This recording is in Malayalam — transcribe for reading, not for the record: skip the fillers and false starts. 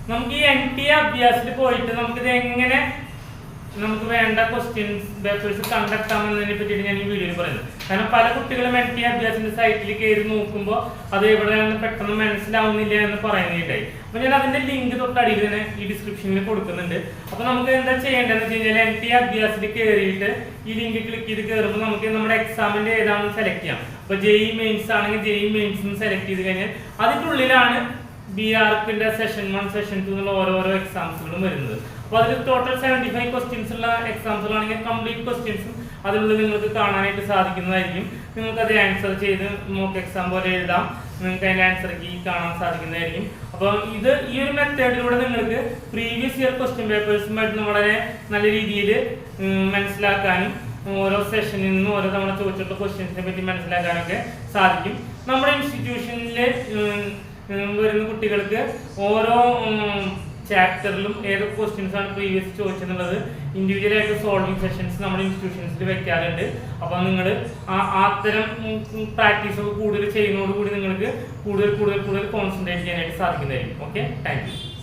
നമുക്ക് ഈ NTA അഭ്യാസത്തിൽ പോയിട്ട് നമുക്കിത് എങ്ങനെ നമുക്ക് വേണ്ട ക്വസ്റ്റ്യൻസ് പേപ്പേഴ്സ് കണ്ടക്ട് ആവുന്നതിനെ പറ്റിയിട്ട് ഞാൻ ഈ വീഡിയോയിൽ പറയുന്നത്. കാരണം പല കുട്ടികളും NTA അഭ്യാസത്തിന്റെ സൈറ്റിൽ കയറി നോക്കുമ്പോൾ അത് എവിടെയാണെന്ന് പെട്ടെന്ന് മനസ്സിലാവുന്നില്ല എന്ന് പറയുന്നതായി. അപ്പൊ ഞാൻ അതിന്റെ ലിങ്ക് തൊട്ടടിയിൽ തന്നെ ഈ ഡിസ്ക്രിപ്ഷനിൽ കൊടുക്കുന്നുണ്ട്. അപ്പൊ നമുക്ക് എന്താ ചെയ്യേണ്ടതെന്ന് വെച്ച് കഴിഞ്ഞാൽ NTA അഭ്യാസത്തിൽ കയറിയിട്ട് ഈ ലിങ്ക് ക്ലിക്ക് ചെയ്ത് കയറുമ്പോൾ നമുക്ക് നമ്മുടെ എക്സാമിന്റെ ഏതാണെന്ന് സെലക്ട് ചെയ്യാം. അപ്പൊ JEE മെയിൻസ് ആണെങ്കിൽ JEE മെയിൻസ് സെലക്ട് ചെയ്ത് കഴിഞ്ഞാൽ അതിന്റെ ഉള്ളിലാണ് BRPന്റെ സെഷൻ 1 സെഷൻ 2 എന്നുള്ള ഓരോരോ എക്സാംസുകളും വരുന്നത്. അപ്പോൾ അതിൽ ടോട്ടൽ 75 ക്വസ്റ്റ്യൻസ് ഉള്ള എക്സാംസുകളാണെങ്കിൽ കംപ്ലീറ്റ് ക്വസ്റ്റ്യൻസും അതിനുള്ളിൽ നിങ്ങൾക്ക് കാണാനായിട്ട് സാധിക്കുന്നതായിരിക്കും. നിങ്ങൾക്ക് അത് ആൻസർ ചെയ്ത് മോക്ക് എക്സാം പോലെ എഴുതാം. നിങ്ങൾക്ക് അതിന്റെ ആൻസർ കീ കാണാൻ സാധിക്കുന്നതായിരിക്കും. അപ്പോൾ ഈ ഒരു മെത്തേഡിലൂടെ നിങ്ങൾക്ക് പ്രീവിയസ് ഇയർ ക്വസ്റ്റ്യൻ പേപ്പേഴ്സുമായിട്ട് വളരെ നല്ല രീതിയിൽ മനസ്സിലാക്കാനും ഓരോ സെഷനിൽ നിന്നും ഓരോ തവണ ചോദിച്ചിട്ടുള്ള ക്വസ്റ്റ്യൻസിനെ പറ്റി മനസ്സിലാക്കാനൊക്കെ സാധിക്കും. നമ്മുടെ ഇൻസ്റ്റിറ്റ്യൂഷനിൽ വരുന്ന കുട്ടികൾക്ക് ഓരോ ചാപ്റ്ററിലും ഏതൊക്കെ ക്വസ്റ്റ്യൻസ് ആണ് പ്രീവിയസ് ചോദിച്ചെന്നുള്ളത് ഇൻഡിവിജ്വലായിട്ട് സോൾവിങ് സെഷൻസ് നമ്മുടെ ഇൻസ്റ്റിറ്റ്യൂഷൻസിൽ വെക്കാറുണ്ട്. അപ്പോൾ നിങ്ങൾ അത്തരം പ്രാക്ടീസ് ഒക്കെ കൂടുതൽ ചെയ്യുന്നതോടുകൂടി നിങ്ങൾക്ക് കൂടുതൽ കോൺസെൻട്രേറ്റ് ചെയ്യാനായിട്ട് സാധിക്കുന്നതായിരിക്കും. Okay, thank U.